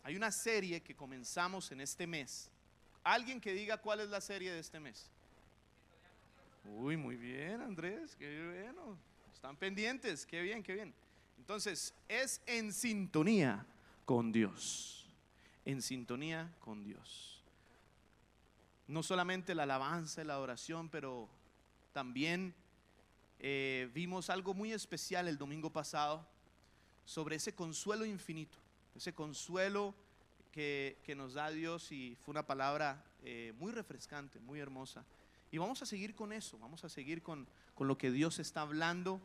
Hay una serie que comenzamos en este mes. Alguien que diga cuál es la serie de este mes. Uy, muy bien, Andrés, qué bueno. Están pendientes, qué bien, qué bien. Entonces, es en sintonía con Dios. En sintonía con Dios. No solamente la alabanza y la adoración, pero también vimos algo muy especial el domingo pasado sobre ese consuelo infinito, ese consuelo que nos da Dios, y fue una palabra muy refrescante, muy hermosa. Y vamos a seguir con eso, vamos a seguir con lo que Dios está hablando,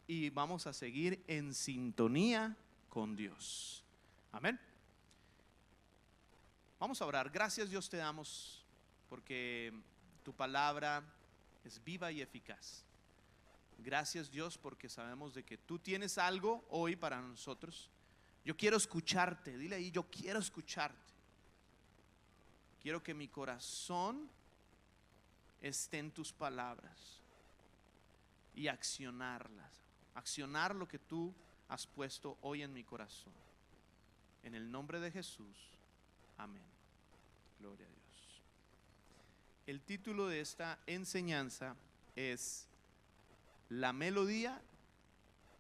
y vamos a seguir en sintonía con Dios. Amén. Vamos a orar. Gracias, Dios, te damos porque tu palabra es viva y eficaz. Gracias, Dios, porque sabemos de que tú tienes algo hoy para nosotros. Yo quiero escucharte. Dile ahí, yo quiero escucharte. Quiero que mi corazón esté en tus palabras y accionarlas. Accionar lo que tú has puesto hoy en mi corazón. En el nombre de Jesús. Amén. Gloria a Dios. El título de esta enseñanza es La melodía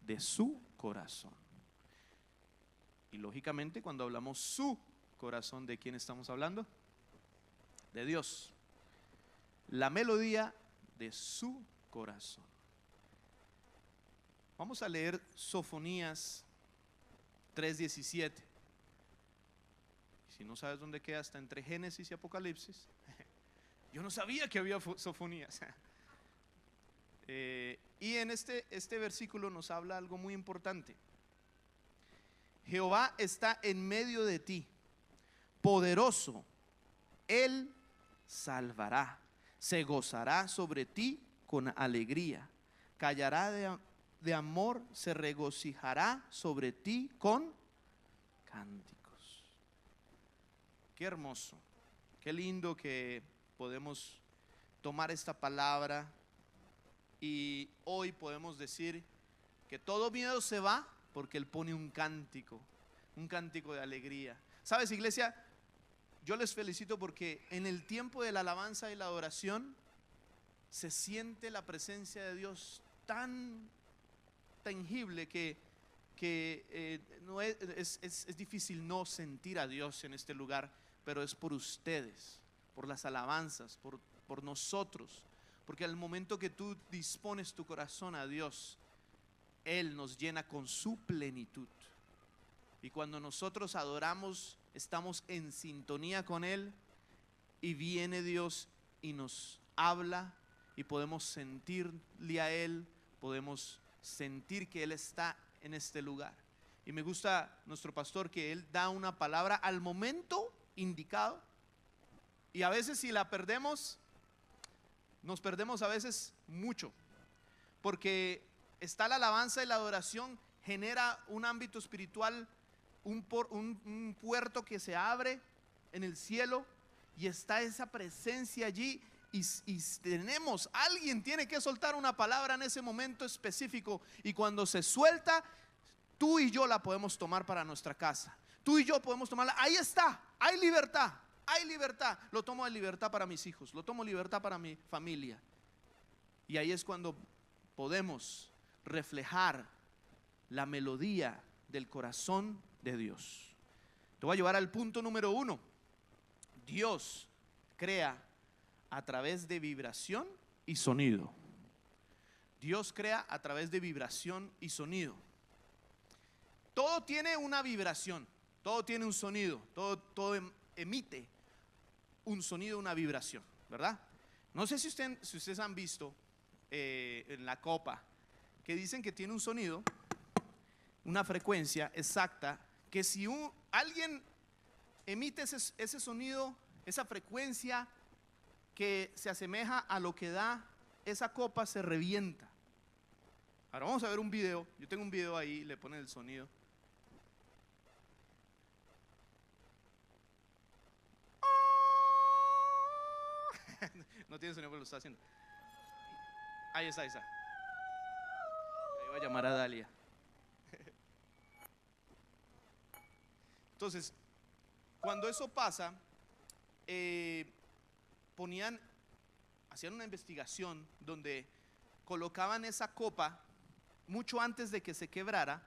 de su corazón. Y lógicamente, cuando hablamos su corazón, ¿de quién estamos hablando? De Dios. La melodía de su corazón. Vamos a leer Sofonías 3:17. Si no sabes dónde queda, está entre Génesis y Apocalipsis. Yo no sabía que había Sofonías. Y en este versículo nos habla algo muy importante. Jehová está en medio de ti, poderoso, Él salvará, se gozará sobre ti con alegría, callará de amor, se regocijará sobre ti con cánticos. Qué hermoso, qué lindo que podemos tomar esta palabra y hoy podemos decir que todo miedo se va porque Él pone un cántico de alegría. ¿Sabes, iglesia? Yo les felicito porque en el tiempo de la alabanza y la adoración se siente la presencia de Dios tan tangible que no es difícil no sentir a Dios en este lugar, pero es por ustedes, por las alabanzas, por nosotros, porque al momento que tú dispones tu corazón a Dios, Él nos llena con su plenitud. Y cuando nosotros adoramos, estamos en sintonía con Él, y viene Dios y nos habla, y podemos sentirle a Él, podemos sentir que Él está en este lugar. Y me gusta nuestro pastor que Él da una palabra al momento indicado, y a veces si la perdemos, nos perdemos a veces mucho, porque está la alabanza y la adoración, genera un ámbito espiritual, un puerto que se abre en el cielo, y está esa presencia allí, y alguien tiene que soltar una palabra en ese momento específico, y cuando se suelta, tú y yo la podemos tomar para nuestra casa, tú y yo podemos tomarla. Ahí está, hay libertad, hay libertad. Lo tomo de libertad para mis hijos, lo tomo libertad para mi familia, y ahí es cuando podemos reflejar la melodía del corazón de Dios. Te voy a llevar al punto número 1. Dios crea a través de vibración y sonido. Dios crea a través de vibración y sonido. Todo tiene una vibración, todo tiene un sonido, todo emite un sonido, una vibración, ¿verdad? No sé si ustedes han visto en la copa que dicen que tiene un sonido, una frecuencia exacta, que si alguien emite ese sonido, esa frecuencia que se asemeja a lo que da esa copa, se revienta. Ahora vamos a ver un video. Yo tengo un video ahí, le ponen el sonido. No tiene sonido, pero lo está haciendo. Ahí está, ahí está. Ahí va a llamar a Dalia. Entonces, cuando eso pasa, hacían una investigación donde colocaban esa copa mucho antes de que se quebrara,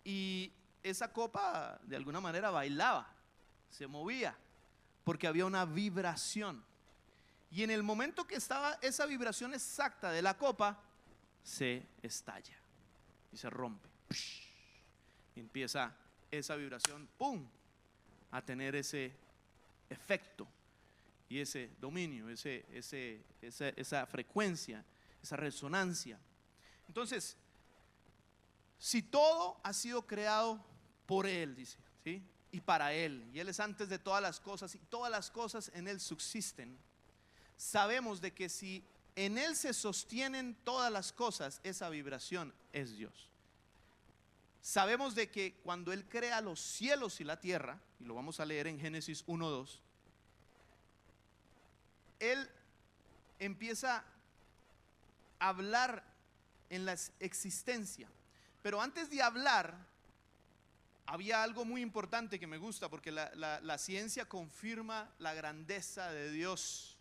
y esa copa de alguna manera bailaba, se movía, porque había una vibración. Y en el momento que estaba esa vibración exacta de la copa, se estalla y se rompe. Y empieza esa vibración, ¡pum!, a tener ese efecto y ese dominio, esa frecuencia, esa resonancia. Entonces, si todo ha sido creado por Él, dice, ¿sí?, y para Él, y Él es antes de todas las cosas, y todas las cosas en Él subsisten, sabemos de que si en Él se sostienen todas las cosas, esa vibración es Dios. Sabemos de que cuando Él crea los cielos y la tierra, y lo vamos a leer en Génesis 1:2, Él empieza a hablar en la existencia. Pero antes de hablar, había algo muy importante que me gusta, porque la ciencia confirma la grandeza de Dios.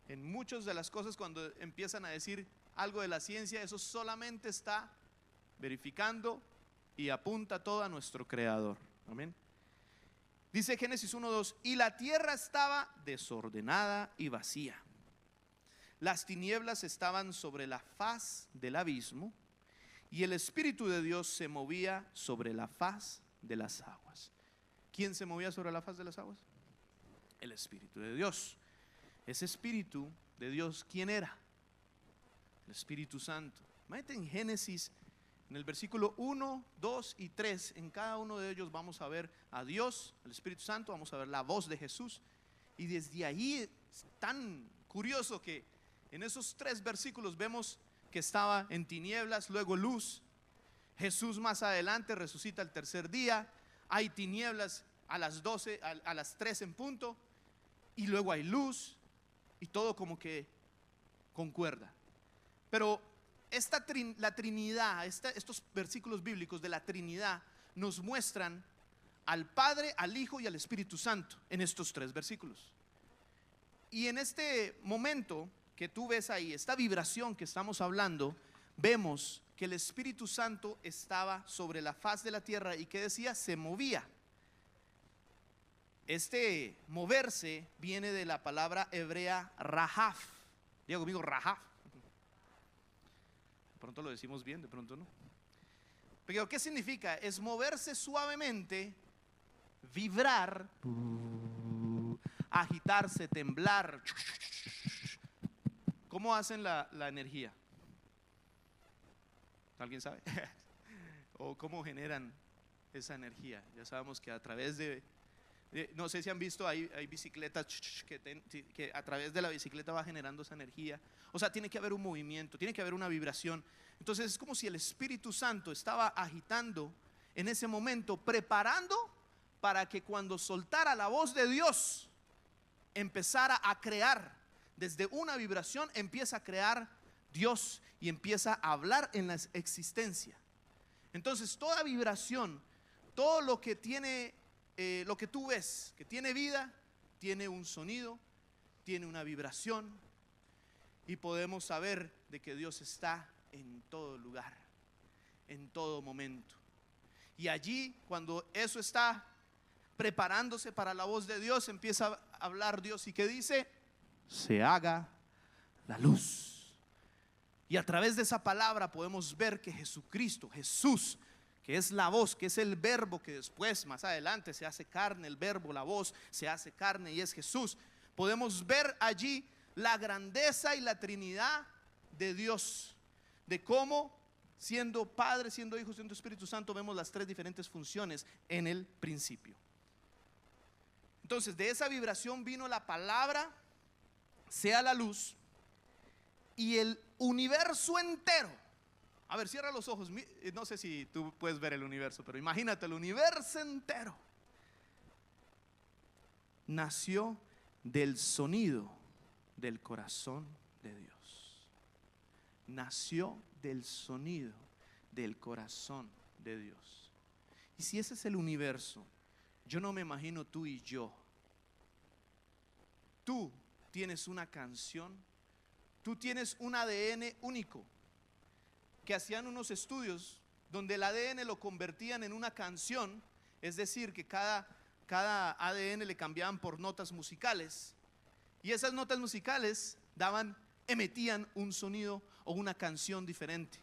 En muchas de las cosas, cuando empiezan a decir algo de la ciencia, eso solamente está verificando y apunta todo a nuestro Creador. Amén. Dice Génesis 1:2: y la tierra estaba desordenada y vacía. Las tinieblas estaban sobre la faz del abismo, y el Espíritu de Dios se movía sobre la faz de las aguas. ¿Quién se movía sobre la faz de las aguas? El Espíritu de Dios. Ese Espíritu de Dios, ¿quién era? El Espíritu Santo. Imagínate en Génesis, en el versículo 1, 2 y 3, en cada uno de ellos vamos a ver a Dios, al Espíritu Santo, vamos a ver la voz de Jesús. Y desde ahí es tan curioso que en esos 3 versículos vemos que estaba en tinieblas, luego luz. Jesús más adelante resucita el tercer día. Hay tinieblas a las 12, a las 3 en punto, y luego hay luz, y todo como que concuerda. Pero la Trinidad, estos versículos bíblicos de la Trinidad nos muestran al Padre, al Hijo y al Espíritu Santo en estos 3 versículos. Y en este momento que tú ves ahí, esta vibración que estamos hablando, vemos que el Espíritu Santo estaba sobre la faz de la tierra y que decía, se movía. Este moverse viene de la palabra hebrea rahaf. Diga conmigo, rahaf. De pronto lo decimos bien, de pronto no. Pero ¿qué significa? Es moverse suavemente, vibrar, agitarse, temblar. ¿Cómo hacen la energía? ¿Alguien sabe? ¿O cómo generan esa energía? Ya sabemos que a través no sé si han visto, hay bicicletas que a través de la bicicleta va generando esa energía. O sea, tiene que haber un movimiento, tiene que haber una vibración. Entonces es como si el Espíritu Santo estaba agitando en ese momento, preparando para que cuando soltara la voz de Dios, empezara a crear. Desde una vibración empieza a crear Dios y empieza a hablar en la existencia. Entonces toda vibración, todo lo que tiene, lo que tú ves que tiene vida, tiene un sonido, tiene una vibración, y podemos saber de que Dios está en todo lugar, en todo momento. Y allí, cuando eso está preparándose para la voz de Dios, empieza a hablar Dios, y que dice: se haga la luz. Y a través de esa palabra podemos ver que Jesucristo, Jesús, que es la voz, que es el verbo que después, más adelante, se hace carne, el verbo, la voz, se hace carne y es Jesús. Podemos ver allí la grandeza y la Trinidad de Dios, de cómo siendo Padre, siendo Hijo, siendo Espíritu Santo, vemos las 3 diferentes funciones en el principio. Entonces, de esa vibración vino la palabra, sea la luz, y el universo entero. A ver, cierra los ojos. No sé si tú puedes ver el universo, pero imagínate, el universo entero nació del sonido del corazón de Dios. Nació del sonido del corazón de Dios. Y si ese es el universo, Yo no me imagino tú y yo. Tú tienes una canción, tú tienes un ADN único, que hacían unos estudios donde el ADN lo convertían en una canción, es decir, que cada ADN le cambiaban por notas musicales, y esas notas musicales emitían un sonido o una canción diferente.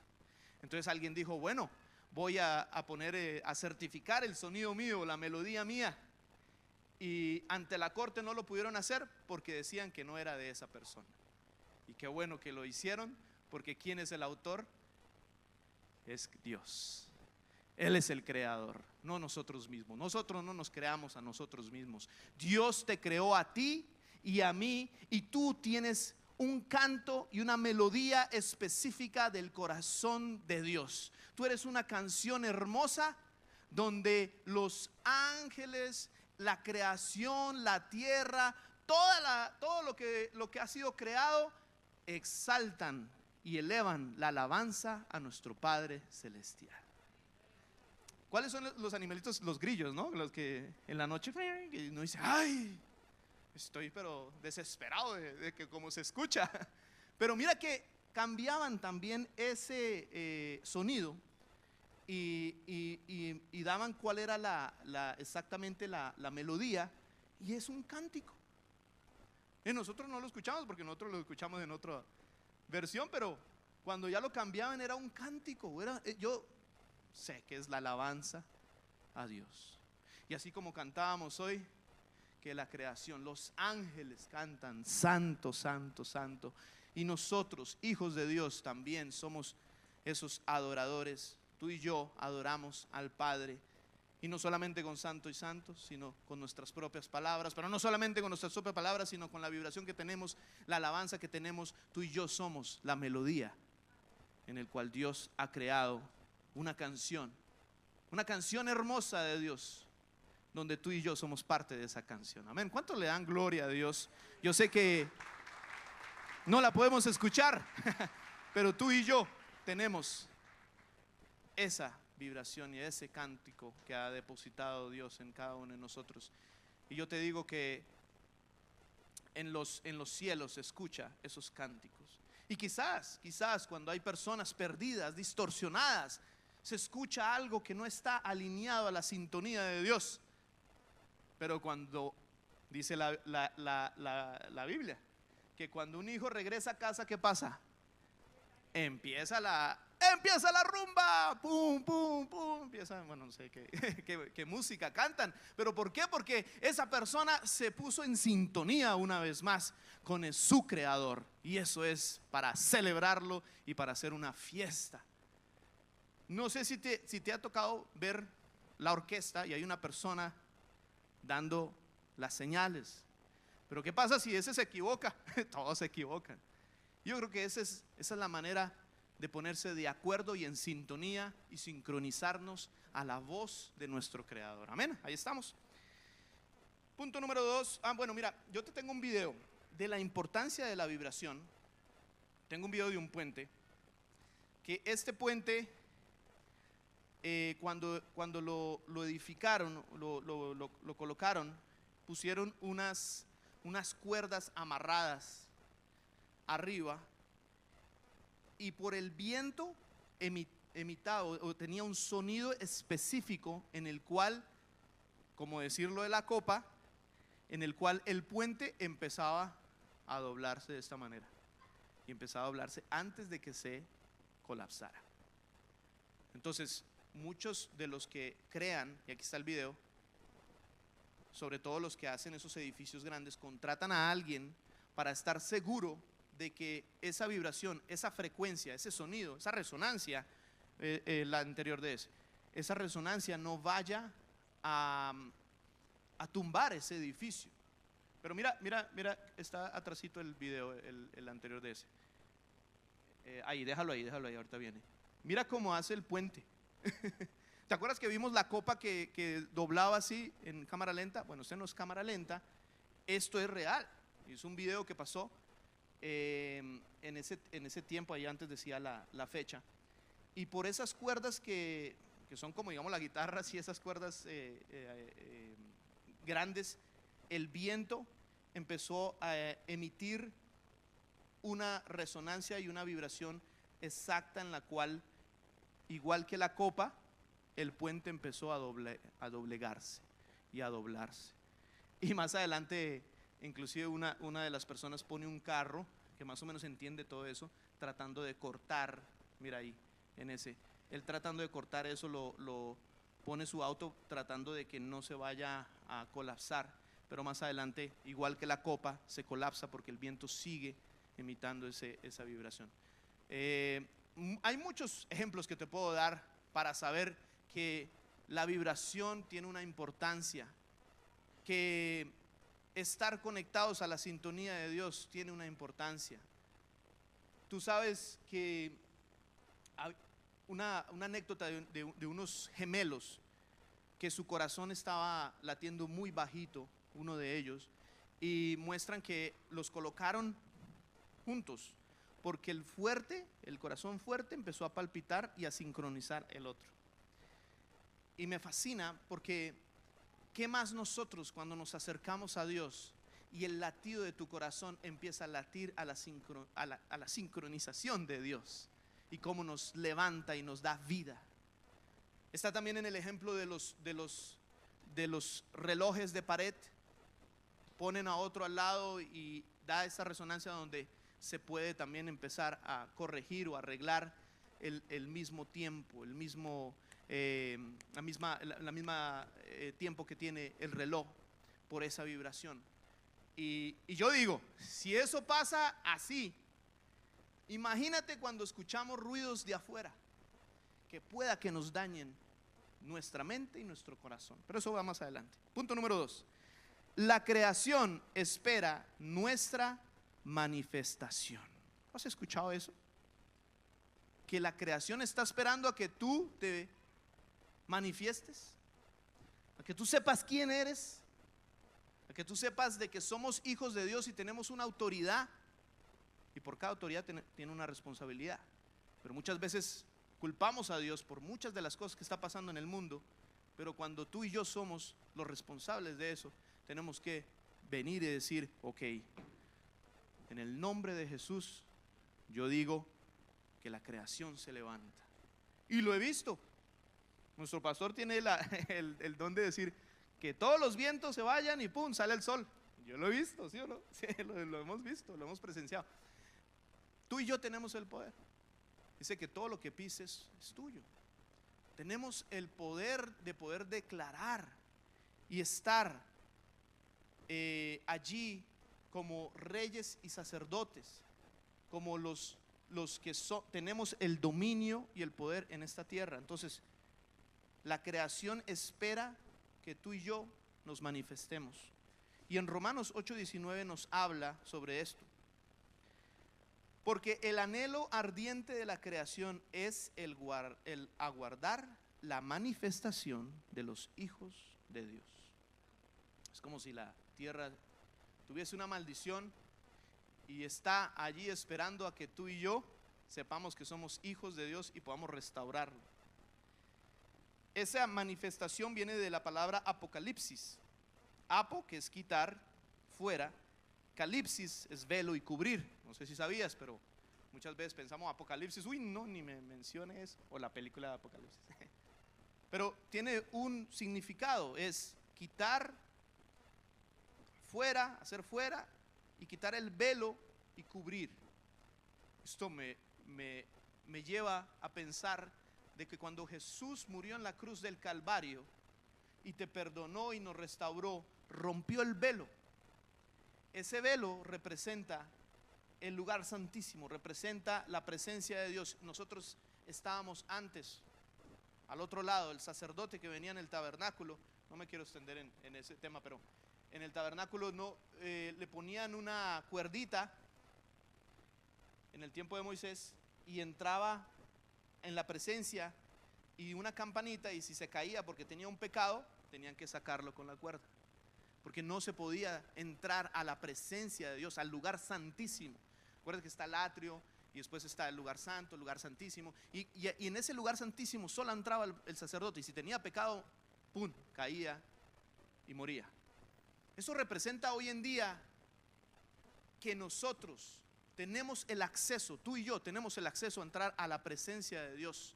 Entonces alguien dijo, bueno, voy a poner a certificar el sonido mío, la melodía mía. Y ante la corte no lo pudieron hacer porque decían que no era de esa persona. Y qué bueno que lo hicieron, porque ¿quién es el autor? Es Dios. Él es el creador, no nosotros mismos. Nosotros no nos creamos a nosotros mismos. Dios te creó a ti y a mí, y tú tienes un canto y una melodía específica del corazón de Dios. Tú eres una canción hermosa donde los ángeles, la creación, la tierra, todo lo que ha sido creado, exaltan y elevan la alabanza a nuestro Padre Celestial. ¿Cuáles son los animalitos? Los grillos, ¿no? Los que en la noche uno dice, ay, estoy pero desesperado de que como se escucha. Pero mira que cambiaban también ese sonido y daban cuál era exactamente la melodía, y es un cántico. Y nosotros no lo escuchamos porque nosotros lo escuchamos en otra versión, pero cuando ya lo cambiaban era un cántico. Yo sé que es la alabanza a Dios. Y así como cantábamos hoy, que la creación, los ángeles cantan santo, santo, santo, y nosotros, hijos de Dios, también somos esos adoradores. Tú y yo adoramos al Padre, y no solamente con santo y santo, sino con nuestras propias palabras. Pero no solamente con nuestras propias palabras, sino con la vibración que tenemos, la alabanza que tenemos. Tú y yo somos la melodía en el cual Dios ha creado una canción hermosa de Dios, donde tú y yo somos parte de esa canción. Amén. ¿Cuántos le dan gloria a Dios? Yo sé que no la podemos escuchar, pero tú y yo tenemos esa vibración y ese cántico que ha depositado Dios en cada uno de nosotros. Y yo te digo que en los cielos se escucha esos cánticos. Y quizás cuando hay personas perdidas, distorsionadas, se escucha algo que no está alineado a la sintonía de Dios. Pero cuando dice la Biblia que cuando un hijo regresa a casa, ¿qué pasa? Empieza la rumba, pum, pum, pum, empieza, bueno, no sé qué música cantan, pero ¿por qué? Porque esa persona se puso en sintonía una vez más con su creador, y eso es para celebrarlo y para hacer una fiesta. No sé si te ha tocado ver la orquesta y hay una persona dando las señales, pero ¿qué pasa si ese se equivoca? Todos se equivocan. Yo creo que esa es la manera de ponerse de acuerdo y en sintonía y sincronizarnos a la voz de nuestro creador. Amén, ahí estamos. Punto número 2. Bueno, mira, yo te tengo un video de la importancia de la vibración. Tengo un video de un puente, que este puente cuando lo edificaron, lo colocaron, pusieron unas cuerdas amarradas arriba, y por el viento emitaba o tenía un sonido específico en el cual, como decirlo de la copa, en el cual el puente empezaba a doblarse de esta manera, y empezaba a doblarse antes de que se colapsara. Entonces, muchos de los que crean, y aquí está el video, sobre todo los que hacen esos edificios grandes, contratan a alguien para estar seguro de que esa vibración, esa frecuencia, ese sonido, esa resonancia, la anterior de esa resonancia no vaya a tumbar ese edificio. Pero mira, está atrasito el video, el anterior de ese. Ahí, déjalo ahí, ahorita viene. Mira cómo hace el puente. ¿Te acuerdas que vimos la copa que doblaba así en cámara lenta? Bueno, esto no es cámara lenta, esto es real. Es un video que pasó en ese tiempo, ahí antes decía la fecha. Y por esas cuerdas que son como, digamos, la guitarra, así, esas cuerdas grandes, el viento empezó a emitir una resonancia y una vibración exacta en la cual, igual que la copa, el puente empezó a doblegarse y a doblarse. Y más adelante, inclusive una de las personas pone un carro que más o menos entiende todo eso, tratando de cortar, mira ahí, en ese, él tratando de cortar eso, lo pone su auto tratando de que no se vaya a colapsar, pero más adelante, igual que la copa, se colapsa porque el viento sigue imitando esa vibración. Hay muchos ejemplos que te puedo dar para saber que la vibración tiene una importancia, que estar conectados a la sintonía de Dios tiene una importancia. Tú sabes que una anécdota de unos gemelos que su corazón estaba latiendo muy bajito, uno de ellos, y muestran que los colocaron juntos porque el corazón fuerte empezó a palpitar y a sincronizar el otro. Y me fascina porque ¿qué más nosotros cuando nos acercamos a Dios y el latido de tu corazón empieza a latir a la sincronización de Dios y cómo nos levanta y nos da vida? Está también en el ejemplo de los relojes de pared. Ponen a otro al lado y da esa resonancia donde se puede también empezar a corregir o arreglar el mismo tiempo, la misma tiempo que tiene el reloj por esa vibración. Y yo digo, si eso pasa así, imagínate cuando escuchamos ruidos de afuera que pueda que nos dañen nuestra mente y nuestro corazón. Pero eso va más adelante. Punto número 2. La creación espera nuestra manifestación. ¿Has escuchado eso? Que la creación está esperando a que tú te manifiestes, a que tú sepas quién eres, a que tú sepas de que somos hijos de Dios y tenemos una autoridad, y por cada autoridad tiene una responsabilidad. Pero muchas veces culpamos a Dios por muchas de las cosas que está pasando en el mundo, pero cuando tú y yo somos los responsables de eso, tenemos que venir y decir, ok, en el nombre de Jesús yo digo que la creación se levanta. Y lo he visto. Nuestro pastor tiene el don de decir que todos los vientos se vayan y pum, sale el sol. Yo lo he visto, ¿sí o no? Sí, lo hemos visto, lo hemos presenciado. Tú y yo tenemos el poder. Dice que todo lo que pises es tuyo. Tenemos el poder de poder declarar y estar allí como reyes y sacerdotes, como los que tenemos el dominio y el poder en esta tierra. Entonces, la creación espera que tú y yo nos manifestemos. Y en Romanos 8:19 nos habla sobre esto. Porque el anhelo ardiente de la creación es el aguardar la manifestación de los hijos de Dios. Es como si la tierra tuviese una maldición y está allí esperando a que tú y yo sepamos que somos hijos de Dios y podamos restaurarlo. Esa manifestación viene de la palabra apocalipsis. Apo, que es quitar, fuera. Calipsis es velo y cubrir. No sé si sabías, pero muchas veces pensamos apocalipsis, uy, no, ni me menciones, o la película de Apocalipsis. Pero tiene un significado, es quitar fuera, hacer fuera y quitar el velo y cubrir. Esto me lleva a pensar de que cuando Jesús murió en la cruz del Calvario y te perdonó y nos restauró, rompió el velo. Ese velo representa el lugar santísimo, representa la presencia de Dios. Nosotros estábamos antes, al otro lado, el sacerdote que venía en el tabernáculo, no me quiero extender en ese tema, pero en el tabernáculo no, le ponían una cuerdita en el tiempo de Moisés y entraba en la presencia y una campanita, y si se caía porque tenía un pecado, tenían que sacarlo con la cuerda, porque no se podía entrar a la presencia de Dios, al lugar santísimo. Recuerda que está el atrio y después está el lugar santo, el lugar santísimo, y en ese lugar santísimo solo entraba el sacerdote, y si tenía pecado, pum, caía y moría. Eso representa hoy en día que nosotros tenemos el acceso, tú y yo tenemos el acceso a entrar a la presencia de Dios.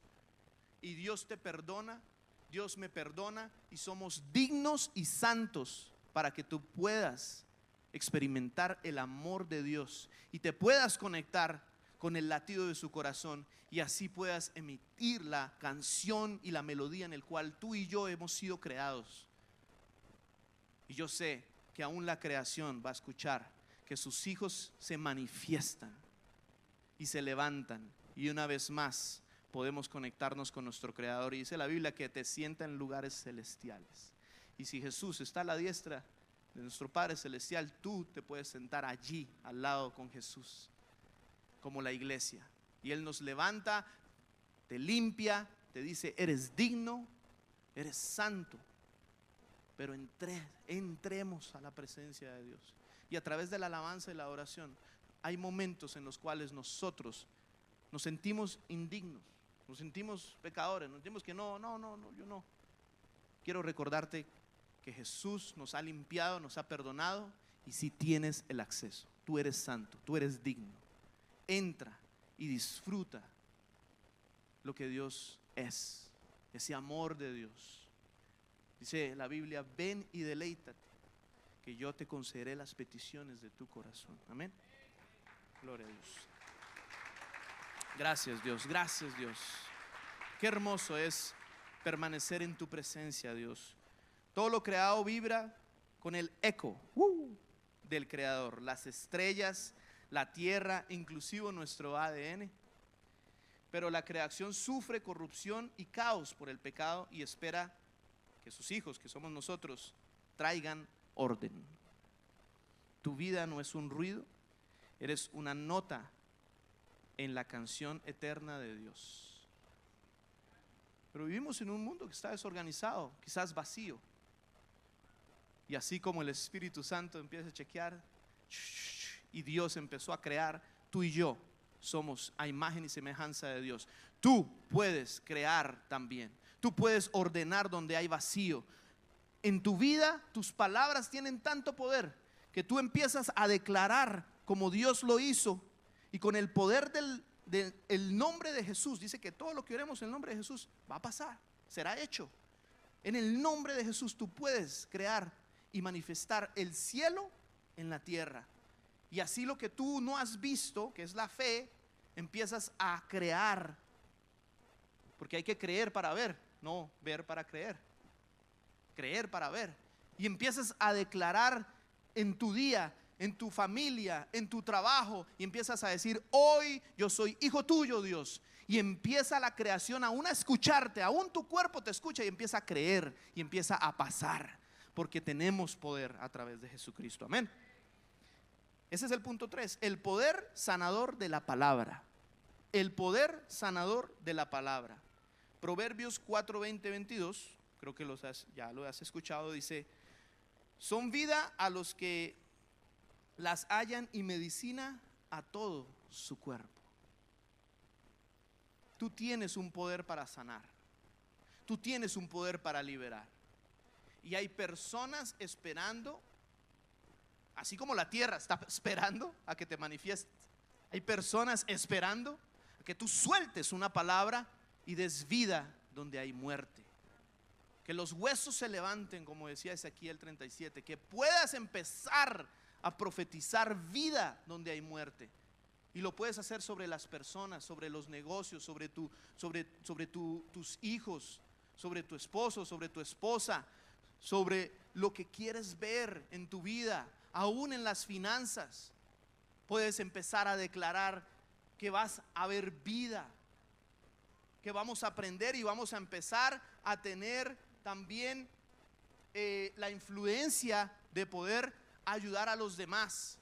Y Dios te perdona, Dios me perdona y somos dignos y santos para que tú puedas experimentar el amor de Dios y te puedas conectar con el latido de su corazón y así puedas emitir la canción y la melodía en el cual tú y yo hemos sido creados. Y yo sé que aún la creación va a escuchar que sus hijos se manifiestan y se levantan y una vez más podemos conectarnos con nuestro Creador. Y dice la Biblia que te sienta en lugares celestiales. Y si Jesús está a la diestra de nuestro Padre Celestial, tú te puedes sentar allí al lado con Jesús, como la iglesia. Y Él nos levanta, te limpia, te dice, eres digno, eres santo. Pero entremos a la presencia de Dios. Y a través de la alabanza y la oración, hay momentos en los cuales nosotros nos sentimos indignos, nos sentimos pecadores, nos sentimos que no, yo no. Quiero recordarte que Jesús nos ha limpiado, nos ha perdonado y si tienes el acceso, tú eres santo, tú eres digno. Entra y disfruta lo que Dios es, ese amor de Dios. Dice la Biblia, ven y deleítate, que yo te concederé las peticiones de tu corazón. Amén. Gloria a Dios. Gracias Dios, gracias Dios. Qué hermoso es permanecer en tu presencia, Dios. Todo lo creado vibra con el eco del Creador. Las estrellas, la tierra, inclusive nuestro ADN. Pero la creación sufre corrupción y caos por el pecado y espera que sus hijos, que somos nosotros, traigan orden. Tu vida no es un ruido, eres una nota en la canción eterna de Dios. Pero vivimos en un mundo que está desorganizado, quizás vacío. Y así como el Espíritu Santo empieza a chequear y Dios empezó a crear, tú y yo somos a imagen y semejanza de Dios. Tú puedes crear también. Tú puedes ordenar donde hay vacío. En tu vida, tus palabras tienen tanto poder que tú empiezas a declarar como Dios lo hizo y con el poder del nombre de Jesús. Dice que todo lo que oremos en el nombre de Jesús va a pasar, será hecho. En el nombre de Jesús tú puedes crear y manifestar el cielo en la tierra. Y así lo que tú no has visto, que es la fe, empiezas a crear. Porque hay que creer para ver, no ver para creer. Creer para ver. Y empiezas a declarar en tu día, en tu familia, en tu trabajo, y empiezas a decir, hoy yo soy hijo tuyo, Dios. Y empieza la creación aún a escucharte, aún tu cuerpo te escucha y empieza a creer y empieza a pasar, porque tenemos poder a través de Jesucristo. Amén. Ese es el punto 3, el poder sanador de la palabra. El poder sanador de la palabra. Proverbios 4, 20, 22, creo que ya lo has escuchado, dice, son vida a los que las hallan y medicina a todo su cuerpo. Tú tienes un poder para sanar. Tú tienes un poder para liberar. Y hay personas esperando, así como la tierra está esperando a que te manifiestes. Hay personas esperando a que tú sueltes una palabra y des vida donde hay muerte. Que los huesos se levanten, como decía Ezequiel 37. Que puedas empezar a profetizar vida donde hay muerte. Y lo puedes hacer sobre las personas, sobre los negocios, sobre tus hijos, sobre tu esposo, sobre tu esposa, sobre lo que quieres ver en tu vida, aún en las finanzas. Puedes empezar a declarar que vas a ver vida, que vamos a aprender y vamos a empezar a tener también la influencia de poder ayudar a los demás.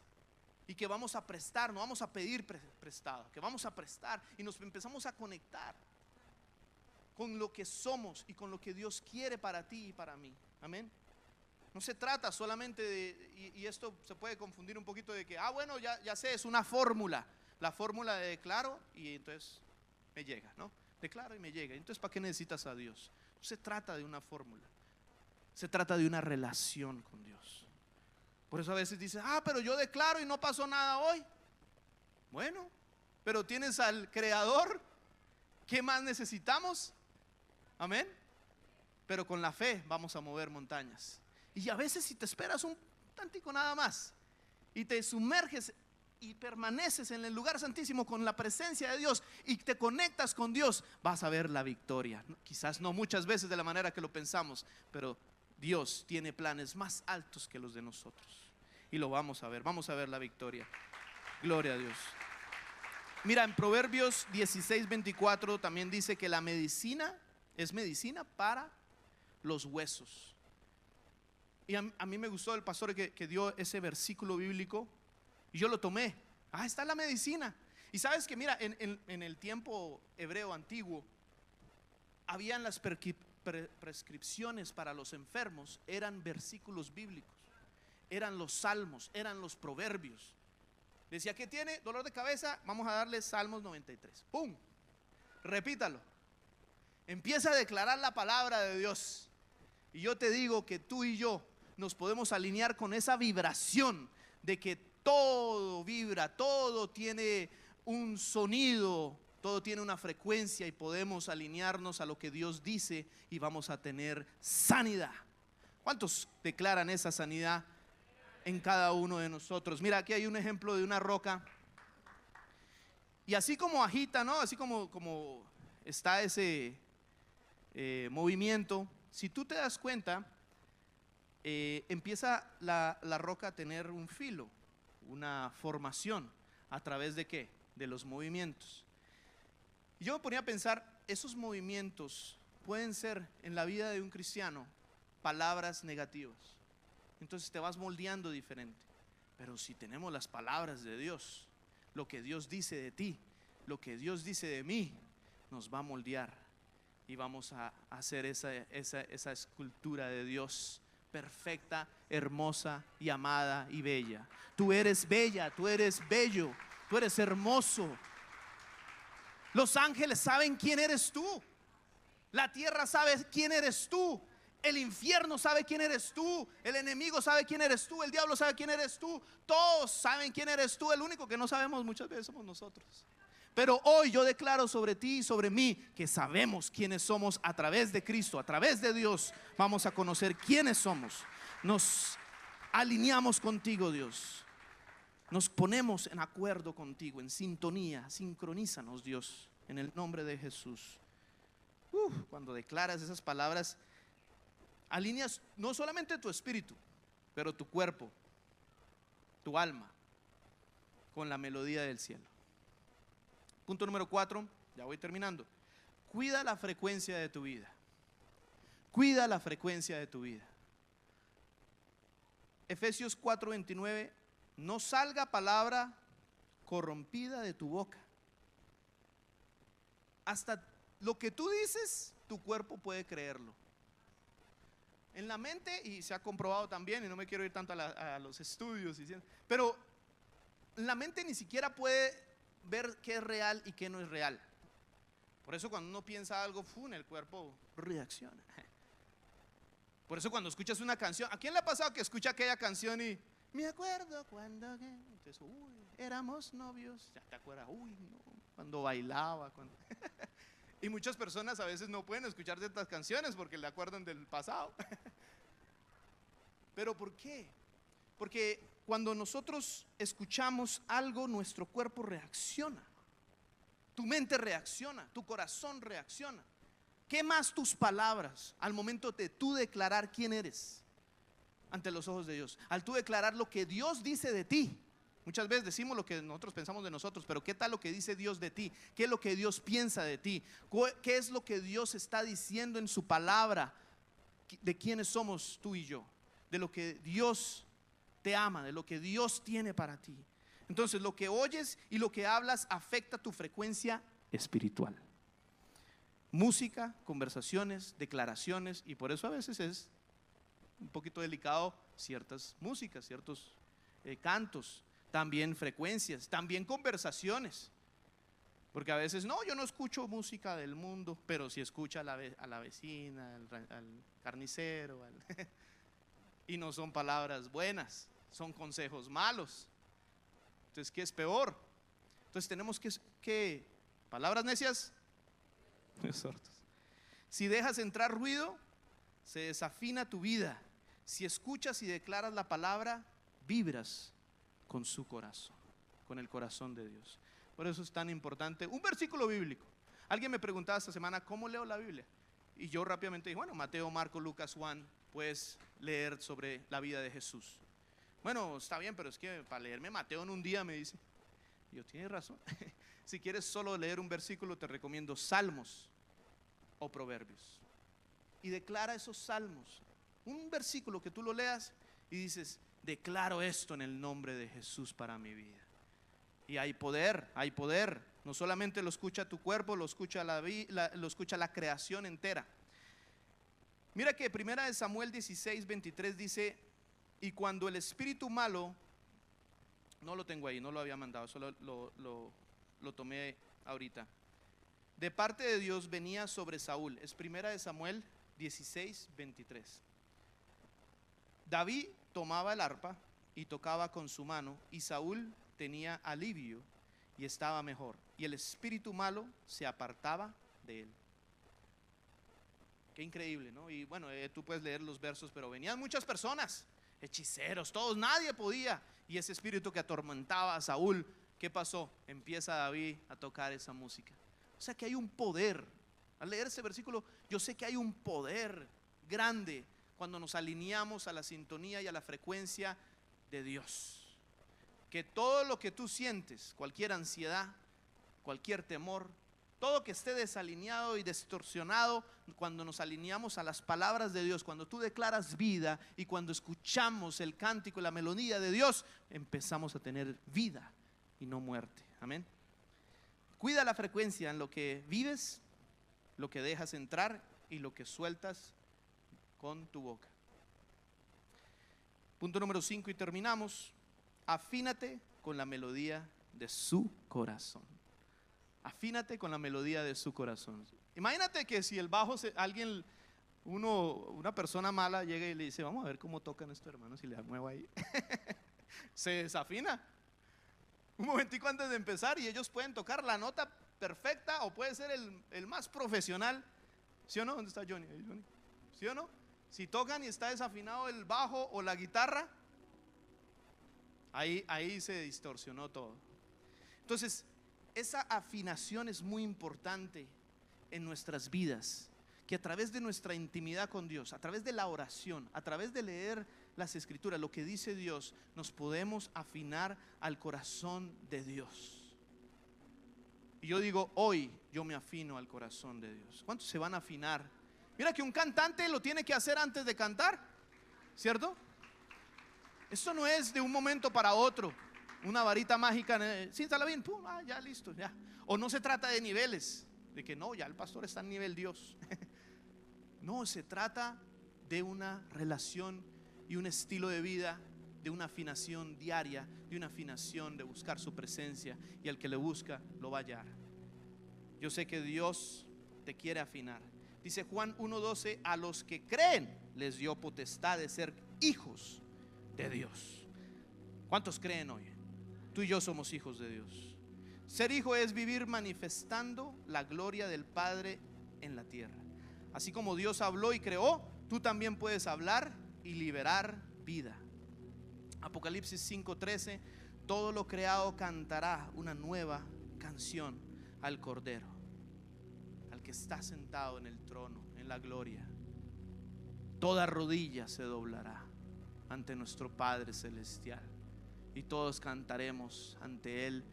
Y que vamos a prestar, no vamos a pedir prestado, que vamos a prestar y nos empezamos a conectar con lo que somos y con lo que Dios quiere para ti y para mí. Amén. No se trata solamente de, y esto se puede confundir un poquito de que, bueno, ya sé, es una fórmula. La fórmula de declaro y entonces me llega, ¿no? Declaro y me llega. Entonces, ¿para qué necesitas a Dios? No se trata de una fórmula. Se trata de una relación con Dios. Por eso a veces dices, pero yo declaro y no pasó nada hoy. Bueno, pero tienes al Creador. ¿Qué más necesitamos? Amén. Pero con la fe vamos a mover montañas. Y a veces si te esperas un tantico nada más y te sumerges y permaneces en el lugar santísimo con la presencia de Dios y te conectas con Dios, vas a ver la victoria. Quizás no muchas veces de la manera que lo pensamos, pero Dios tiene planes más altos que los de nosotros. Y lo vamos a ver la victoria. Gloria a Dios. Mira, en Proverbios 16:24 también dice que la medicina es medicina para los huesos. Y a mí me gustó el pastor que dio ese versículo bíblico y yo lo tomé. Está la medicina. Y sabes que mira, en el tiempo hebreo antiguo habían las prescripciones para los enfermos, eran versículos bíblicos, eran los salmos, eran los proverbios. Decía que tiene dolor de cabeza, vamos a darle Salmos 93. ¡Pum! Repítalo. Empieza a declarar la palabra de Dios. Y yo te digo que tú y yo nos podemos alinear con esa vibración de que todo vibra, todo tiene un sonido, todo tiene una frecuencia y podemos alinearnos a lo que Dios dice y vamos a tener sanidad. ¿Cuántos declaran esa sanidad en cada uno de nosotros? Mira, aquí hay un ejemplo de una roca. Y así como agita, ¿no? Así como está ese movimiento, si tú te das cuenta, empieza la roca a tener un filo, una formación. ¿A través de qué? De los movimientos. Y yo me ponía a pensar, esos movimientos pueden ser en la vida de un cristiano palabras negativas. Entonces te vas moldeando diferente. Pero si tenemos las palabras de Dios, lo que Dios dice de ti, lo que Dios dice de mí, nos va a moldear y vamos a hacer esa escultura de Dios perfecta, hermosa y amada y bella. Tú eres bella, tú eres bello, tú eres hermoso. Los ángeles saben quién eres tú. La tierra sabe quién eres tú. El infierno sabe quién eres tú. El enemigo sabe quién eres tú. El diablo sabe quién eres tú. Todos saben quién eres tú. El único que no sabemos muchas veces somos nosotros. Pero hoy yo declaro sobre ti y sobre mí que sabemos quiénes somos a través de Cristo, a través de Dios. Vamos a conocer quiénes somos. Nos alineamos contigo, Dios. Nos ponemos en acuerdo contigo, en sintonía. Sincronízanos, Dios, en el nombre de Jesús. Cuando declaras esas palabras, alineas no solamente tu espíritu, pero tu cuerpo, tu alma, con la melodía del cielo. Punto número 4, ya voy terminando. Cuida la frecuencia de tu vida. Cuida la frecuencia de tu vida. Efesios 4:29, no salga palabra corrompida de tu boca. Hasta lo que tú dices, tu cuerpo puede creerlo. En la mente, y se ha comprobado también, y no me quiero ir tanto a los estudios, pero la mente ni siquiera puede ver qué es real y qué no es real. Por eso cuando uno piensa algo, el cuerpo reacciona. Por eso cuando escuchas una canción, ¿a quién le ha pasado que escucha aquella canción y me acuerdo cuando entonces, éramos novios? Ya te acuerdas, no, cuando bailaba, y muchas personas a veces no pueden escuchar ciertas canciones porque le acuerdan del pasado. ¿Pero por qué? Porque cuando nosotros escuchamos algo, nuestro cuerpo reacciona, tu mente reacciona, tu corazón reacciona. ¿Qué más tus palabras al momento de tú declarar quién eres ante los ojos de Dios? Al tú declarar lo que Dios dice de ti. Muchas veces decimos lo que nosotros pensamos de nosotros, pero ¿qué tal lo que dice Dios de ti? ¿Qué es lo que Dios piensa de ti? ¿Qué es lo que Dios está diciendo en su palabra? De quiénes somos tú y yo, de lo que Dios te ama, de lo que Dios tiene para ti. Entonces lo que oyes y lo que hablas afecta tu frecuencia espiritual. Música, conversaciones, declaraciones, y por eso a veces es un poquito delicado ciertas músicas, ciertos cantos, también frecuencias, también conversaciones. Porque a veces yo no escucho música del mundo, pero si escucha a la vecina, al carnicero, y no son palabras buenas, son consejos malos. Entonces, ¿qué es peor? Entonces tenemos que palabras necias, sordos. Si dejas entrar ruido, se desafina tu vida. Si escuchas y declaras la palabra, vibras con su corazón, con el corazón de Dios. Por eso es tan importante un versículo bíblico. Alguien me preguntaba esta semana, ¿cómo leo la Biblia? Y yo rápidamente dije, bueno, Mateo, Marcos, Lucas, Juan, puedes leer sobre la vida de Jesús. Bueno, está bien, pero es que para leerme Mateo en un día, me dice. Y yo, tienes razón. Si quieres solo leer un versículo, te recomiendo Salmos o Proverbios. Y declara esos salmos. Un versículo que tú lo leas y dices, declaro esto en el nombre de Jesús para mi vida. Y hay poder, hay poder. No solamente lo escucha tu cuerpo, lo escucha la creación entera. Mira que 1 Samuel 16:23 dice, y cuando el espíritu malo, no lo tengo ahí, no lo había mandado, solo lo tomé ahorita, de parte de Dios venía sobre Saúl. Es 1 Samuel 16:23. David tomaba el arpa y tocaba con su mano, y Saúl tenía alivio y estaba mejor, y el espíritu malo se apartaba de él. Qué increíble, ¿no? Y bueno, tú puedes leer los versos, pero venían muchas personas, hechiceros, todos, nadie podía. Y ese espíritu que atormentaba a Saúl, ¿qué pasó? Empieza David a tocar esa música. O sea que hay un poder. Al leer ese versículo, yo sé que hay un poder grande cuando nos alineamos a la sintonía y a la frecuencia de Dios. Que todo lo que tú sientes, cualquier ansiedad, cualquier temor, todo que esté desalineado y distorsionado, cuando nos alineamos a las palabras de Dios, cuando tú declaras vida y cuando escuchamos el cántico y la melodía de Dios, empezamos a tener vida y no muerte. Amén. Cuida la frecuencia en lo que vives, lo que dejas entrar y lo que sueltas con tu boca. Punto número 5 y terminamos. Afínate con la melodía de su corazón. Afínate con la melodía de su corazón. Imagínate que si el bajo, una persona mala llega y le dice, vamos a ver cómo tocan estos hermanos y le muevo ahí. Se desafina. Un momentico antes de empezar y ellos pueden tocar la nota perfecta o puede ser el más profesional. ¿Sí o no? ¿Dónde está Johnny? ¿Sí o no? Si tocan y está desafinado el bajo o la guitarra, ahí se distorsionó todo. Entonces, esa afinación es muy importante en nuestras vidas, que a través de nuestra intimidad con Dios, a través de la oración, a través de leer las escrituras, lo que dice Dios, nos podemos afinar al corazón de Dios. Y yo digo, hoy yo me afino al corazón de Dios. ¿Cuántos se van a afinar? Mira que un cantante lo tiene que hacer antes de cantar, ¿cierto? Esto no es de un momento para otro, una varita mágica, siéntala bien, pum, ya listo, ya. O no se trata de niveles, de que no, ya el pastor está en nivel Dios. No, se trata de una relación y un estilo de vida, de una afinación diaria, de una afinación de buscar su presencia, y al que le busca lo va a hallar. Yo sé que Dios te quiere afinar. Dice Juan 1:12, a los que creen les dio potestad de ser hijos de Dios. ¿Cuántos creen hoy? Tú y yo somos hijos de Dios. Ser hijo es vivir manifestando la gloria del Padre en la tierra. Así como Dios habló y creó, tú también puedes hablar y liberar vida. Apocalipsis 5:13, todo lo creado cantará una nueva canción al Cordero, al que está sentado en el trono, en la gloria. Toda rodilla se doblará ante nuestro Padre celestial, y todos cantaremos ante Él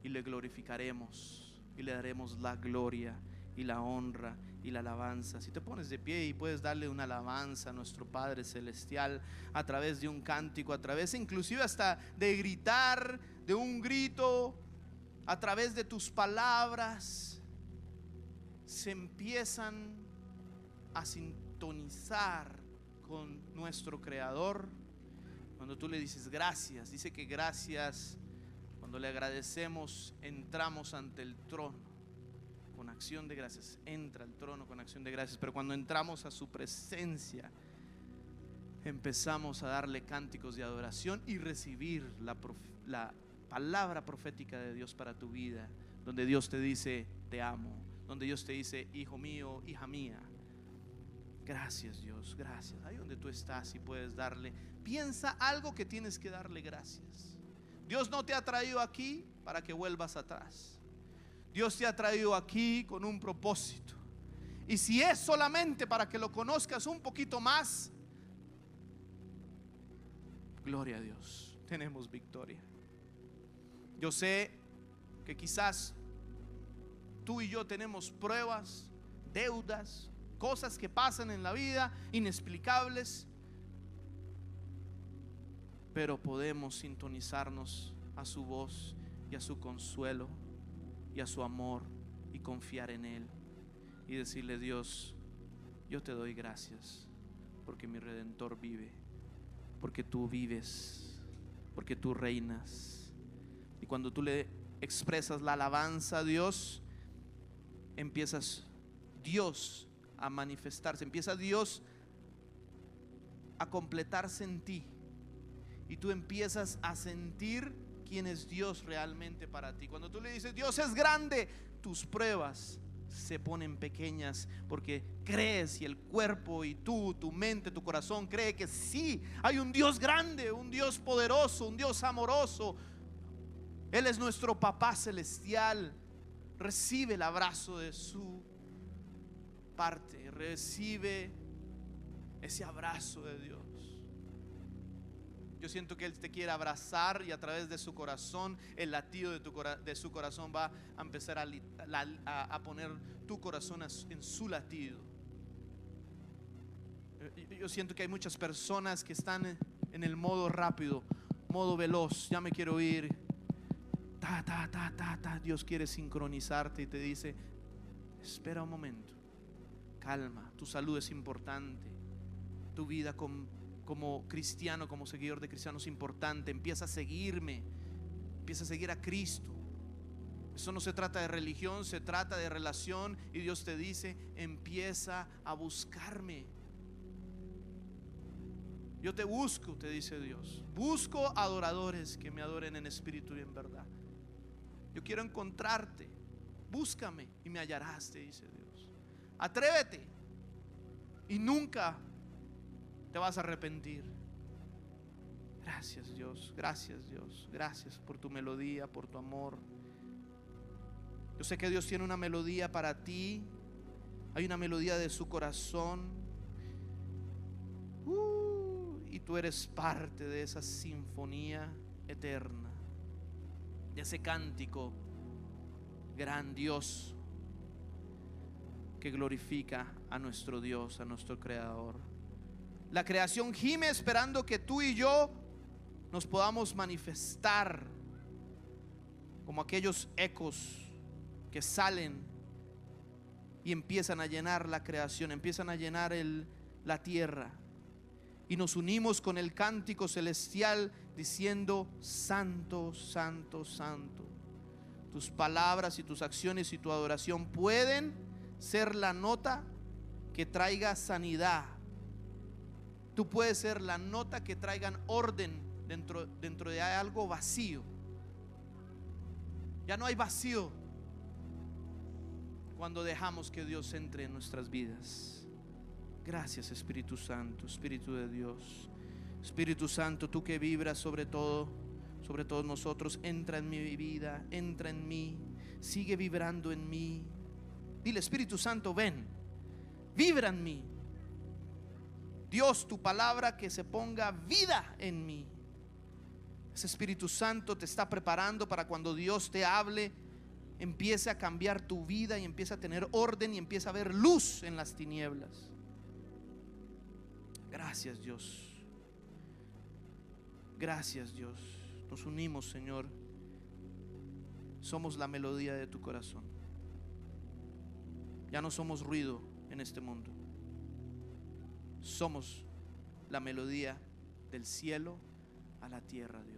y le glorificaremos y le daremos la gloria y la honra y la alabanza. Si te pones de pie y puedes darle una alabanza a nuestro Padre celestial a través de un cántico, a través inclusive hasta de gritar, de un grito, a través de tus palabras, se empiezan a sintonizar con nuestro Creador. Cuando tú le dices gracias, dice que gracias, cuando le agradecemos, entramos ante el trono con acción de gracias. Entra al trono con acción de gracias. Pero cuando entramos a su presencia, empezamos a darle cánticos de adoración y recibir la palabra profética de Dios para tu vida, donde Dios te dice te amo, donde Dios te dice hijo mío, hija mía. Gracias Dios, gracias. Ahí donde tú estás y puedes darle, piensa algo que tienes que darle gracias. Dios no te ha traído aquí para que vuelvas atrás. Dios te ha traído aquí con un propósito. Y si es solamente para que lo conozcas un poquito más, gloria a Dios, tenemos victoria. Yo sé que quizás tú y yo tenemos pruebas, deudas, cosas que pasan en la vida, inexplicables, pero podemos sintonizarnos a su voz y a su consuelo y a su amor y confiar en Él y decirle: Dios, yo te doy gracias porque mi Redentor vive, porque tú vives, porque tú reinas. Y cuando tú le expresas la alabanza a Dios, empiezas Dios a manifestarse, empieza Dios a completarse en ti, y tú empiezas a sentir quién es Dios realmente para ti. Cuando tú le dices Dios es grande, tus pruebas se ponen pequeñas porque crees, y el cuerpo y tú, tu mente, tu corazón cree que sí, hay un Dios grande, un Dios poderoso, un Dios amoroso. Él es nuestro papá celestial. Recibe el abrazo de su parte, recibe ese abrazo de Dios. Yo siento que Él te quiere abrazar, y a través de su corazón, el latido de su corazón va a empezar a poner tu corazón en su latido. Yo siento que hay muchas personas que están en el modo rápido, modo veloz. Ya me quiero ir. Dios quiere sincronizarte y te dice: espera un momento, calma, tu salud es importante, tu vida como cristiano, como seguidor de cristiano es importante. Empieza a seguirme, empieza a seguir a Cristo. Eso no se trata de religión, se trata de relación. Y Dios te dice: empieza a buscarme. Yo te busco, te dice Dios. Busco adoradores que me adoren en espíritu y en verdad. Yo quiero encontrarte. Búscame y me hallarás, te dice Dios. Atrévete y nunca te vas a arrepentir. Gracias Dios, gracias Dios, gracias por tu melodía, por tu amor. Yo sé que Dios tiene una melodía para ti. Hay una melodía de su corazón, y tú eres parte de esa sinfonía eterna, de ese cántico grandioso que glorifica a nuestro Dios, a nuestro Creador. La creación gime esperando que tú y yo nos podamos manifestar como aquellos ecos que salen y empiezan a llenar la creación, empiezan a llenar la tierra. Y nos unimos con el cántico celestial diciendo: santo, santo, santo. Tus palabras y tus acciones y tu adoración pueden ser la nota que traiga sanidad. Tú puedes ser la nota que traigan orden dentro de algo vacío. Ya no hay vacío cuando dejamos que Dios entre en nuestras vidas. Gracias Espíritu Santo, Espíritu de Dios. Espíritu Santo, tú que vibras sobre todos nosotros, entra en mi vida, entra en mí, sigue vibrando en mí. Dile: Espíritu Santo, ven, vibra en mí. Dios, tu palabra que se ponga vida en mí. Ese Espíritu Santo te está preparando para cuando Dios te hable, empiece a cambiar tu vida y empiece a tener orden y empiece a ver luz en las tinieblas. Gracias Dios. Gracias Dios. Nos unimos, Señor. Somos la melodía de tu corazón. Ya no somos ruido en este mundo. Somos la melodía del cielo a la tierra, Dios.